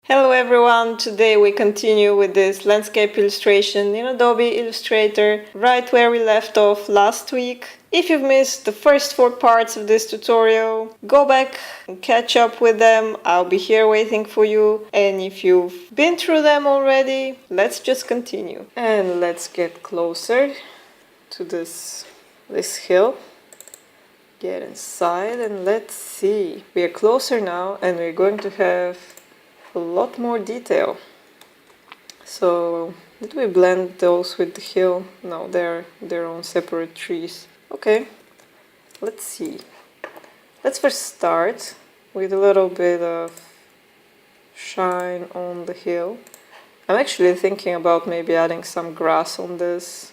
Hello everyone, today we continue with this landscape illustration in Adobe Illustrator, right where we left off last week. If you've missed the first 4 parts of this tutorial, go back and catch up with them. I'll be here waiting for you. And if you've been through them already, let's just continue. And let's get closer to this hill. Get inside and let's see. We are closer now and we're going to have a lot more detail. So did we blend those with the hill? No, they're their own separate trees. Okay, let's see. Let's first start with a little bit of shine on the hill. I'm actually thinking about maybe adding some grass on this.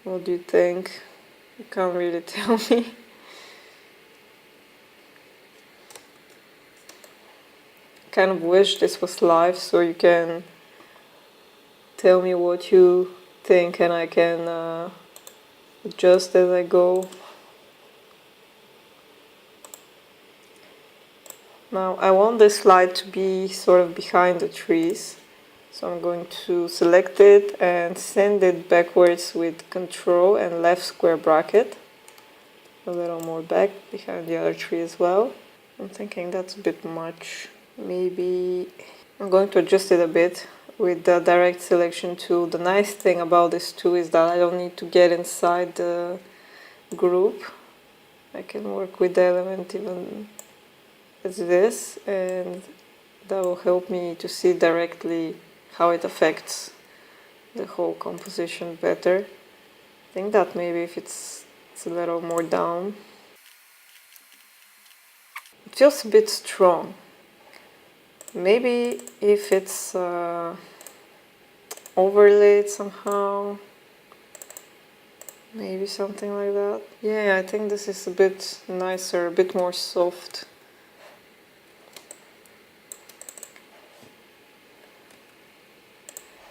What do you think? You can't really tell me. Kind of wish this was live so you can tell me what you think and I can adjust as I go. Now I want this light to be sort of behind the trees, so I'm going to select it and send it backwards with Control and left square bracket. A little more back behind the other tree as well. I'm thinking that's a bit much. Maybe I'm going to adjust it a bit with the direct selection tool. The nice thing about this tool is that I don't need to get inside the group. I can work with the element even as this, and that will help me to see directly how it affects the whole composition better. I think that maybe if it's a little more down. It feels a bit strong. Maybe if it's overlaid somehow, maybe something like that. Yeah, I think this is a bit nicer, a bit more soft.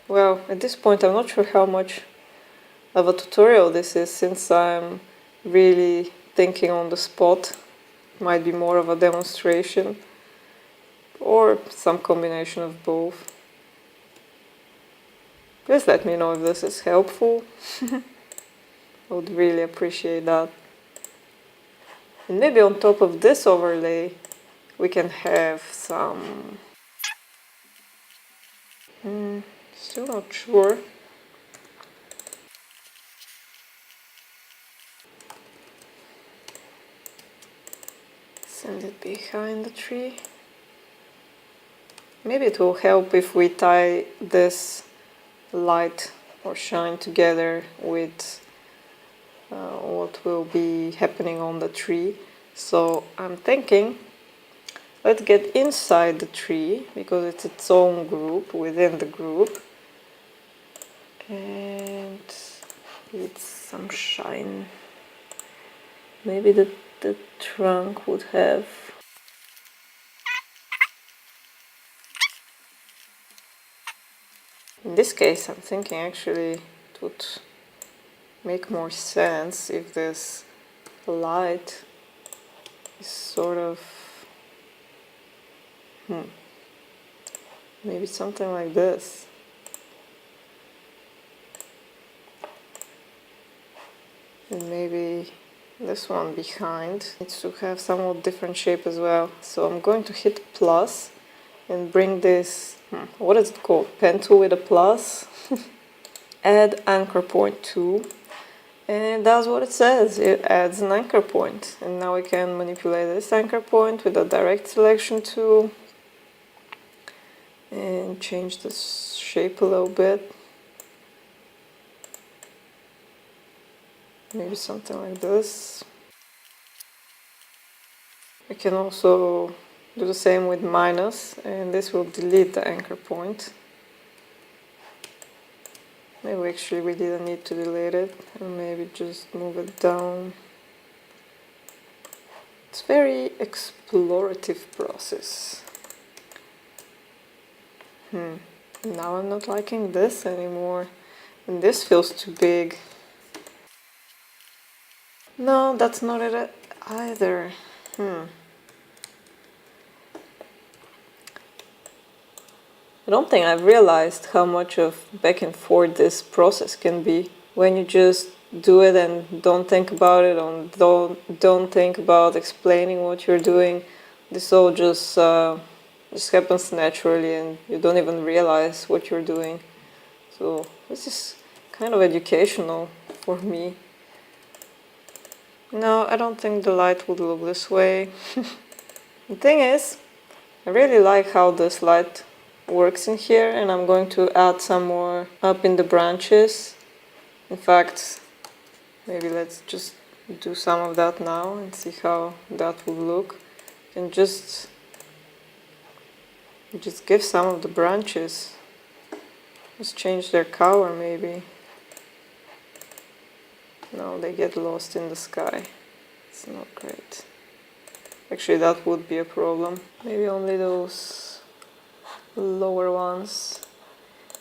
Well, at this point I'm not sure how much of a tutorial this is, since I'm really thinking on the spot. It might be more of a demonstration or some combination of both. Please let me know if this is helpful. I would really appreciate that. And maybe on top of this overlay we can have some... still not sure. Send it behind the tree. Maybe it will help if we tie this light or shine together with what will be happening on the tree. So I'm thinking, let's get inside the tree because it's its own group within the group, and it's some shine. Maybe the trunk would have... In this case, I'm thinking actually it would make more sense if this light is sort of... maybe something like this. And maybe this one behind needs to have somewhat different shape as well. So I'm going to hit plus and bring this, what is it called? Pen tool with a plus. Add anchor point tool. And it does what it says, it adds an anchor point. And now we can manipulate this anchor point with a direct selection tool and change the shape a little bit. Maybe something like this. We can also do the same with minus, and this will delete the anchor point. Maybe actually we didn't need to delete it, and maybe just move it down. It's a very explorative process. Now I'm not liking this anymore, and this feels too big. No, that's not it either. I don't think I've realized how much of back and forth this process can be when you just do it and don't think about it, or don't think about explaining what you're doing. This all just happens naturally, and you don't even realize what you're doing. So this is kind of educational for me. No, I don't think the light would look this way. The thing is, I really like how this light works in here, and I'm going to add some more up in the branches. In fact, maybe let's just do some of that now and see how that will look. And just give some of the branches, just change their color maybe. No, they get lost in the sky. It's not great. Actually, that would be a problem. Maybe only those lower ones,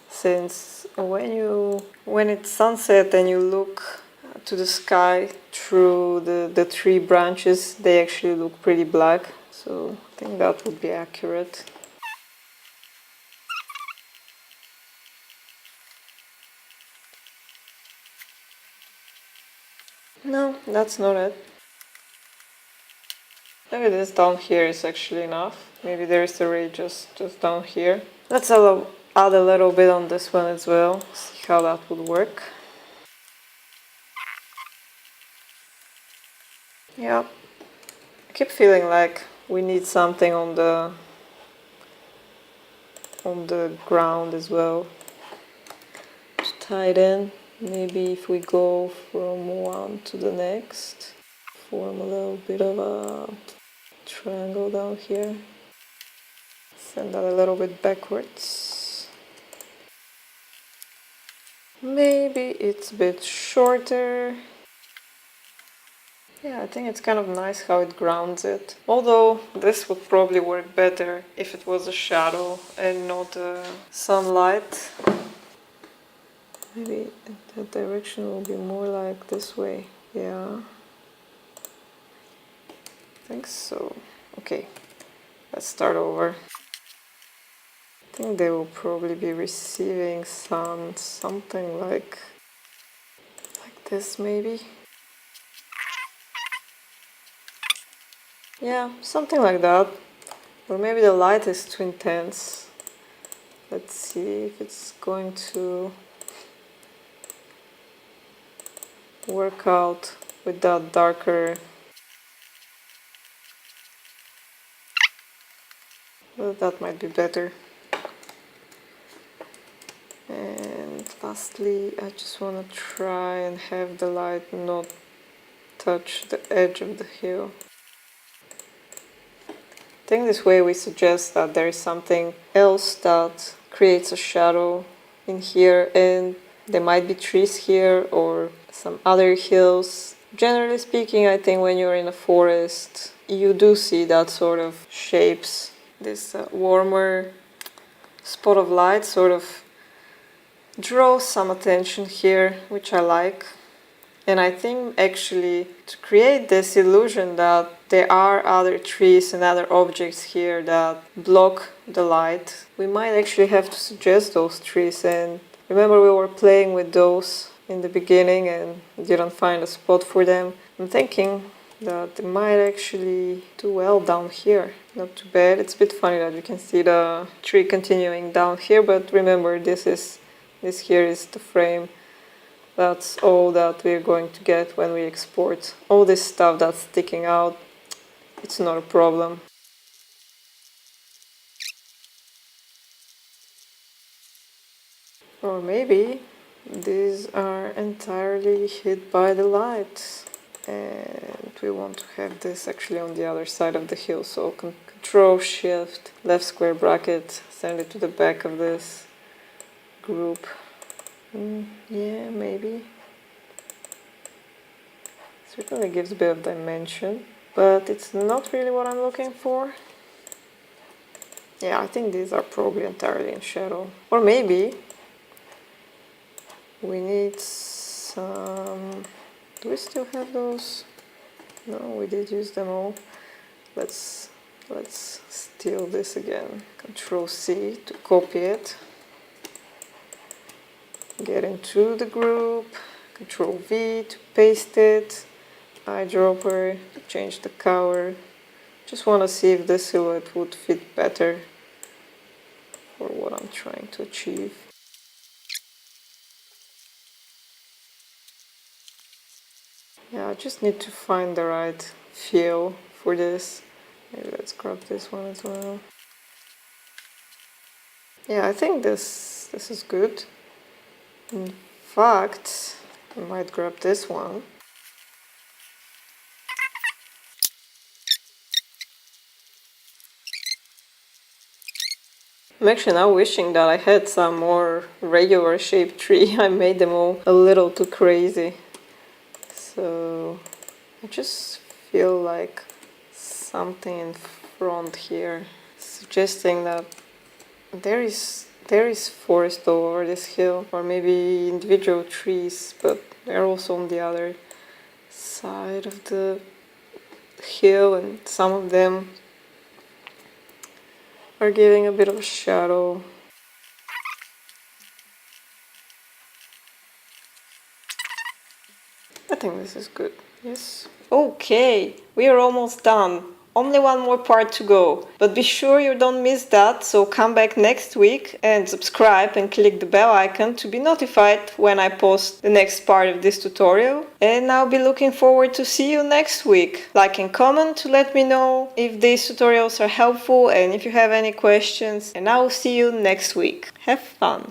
since when it's sunset and you look to the sky through the tree branches, they actually look pretty black. So I think that would be accurate. No, that's not it. Maybe this down here is actually enough. Maybe there is a ray just down here. Let's add a little bit on this one as well, see how that would work. Yeah, I keep feeling like we need something on the ground as well to tie it in. Maybe if we go from one to the next, form a little bit of a triangle down here. Send that a little bit backwards. Maybe it's a bit shorter. Yeah, I think it's kind of nice how it grounds it. Although this would probably work better if it was a shadow and not sunlight. Maybe the direction will be more like this way. Yeah, I think so. Okay, let's start over. I think they will probably be receiving something like this maybe. Yeah, something like that. Or maybe the light is too intense. Let's see if it's going to work out with that darker. Well, that might be better. And lastly, I just want to try and have the light not touch the edge of the hill. I think this way we suggest that there is something else that creates a shadow in here, and there might be trees here or some other hills. Generally speaking, I think when you're in a forest, you do see that sort of shapes. This warmer spot of light sort of draws some attention here, which I like. And I think actually to create this illusion that there are other trees and other objects here that block the light, we might actually have to suggest those trees. And remember, we were playing with those in the beginning and didn't find a spot for them. I'm thinking that they might actually do well down here. Not too bad. It's a bit funny that you can see the tree continuing down here, but remember, this here is the frame. That's all that we're going to get when we export. All this stuff that's sticking out, it's not a problem. Or maybe these are entirely hid by the light. And we want to have this actually on the other side of the hill. So Control Shift, left square bracket, send it to the back of this group. Yeah, maybe. Certainly gives a bit of dimension, but it's not really what I'm looking for. Yeah, I think these are probably entirely in shadow. Or maybe we need some... Do we still have those? No, we did use them all. Let's Let's steal this again. Control C to copy it. Get into the group. Control V to paste it. Eyedropper to change the color. Just want to see if this silhouette would fit better for what I'm trying to achieve. Yeah, I just need to find the right feel for this. Maybe let's grab this one as well. Yeah, I think this is good. In fact, I might grab this one. I'm actually now wishing that I had some more regular shaped tree. I made them all a little too crazy. So I just feel like something in front here, suggesting that there is forest over this hill, or maybe individual trees, but they're also on the other side of the hill, and some of them are giving a bit of a shadow. I think this is good. Yes. Okay, we are almost done. Only one more part to go. But be sure you don't miss that, so come back next week and subscribe and click the bell icon to be notified when I post the next part of this tutorial. And I'll be looking forward to see you next week. Like and comment to let me know if these tutorials are helpful and if you have any questions. And I will see you next week. Have fun!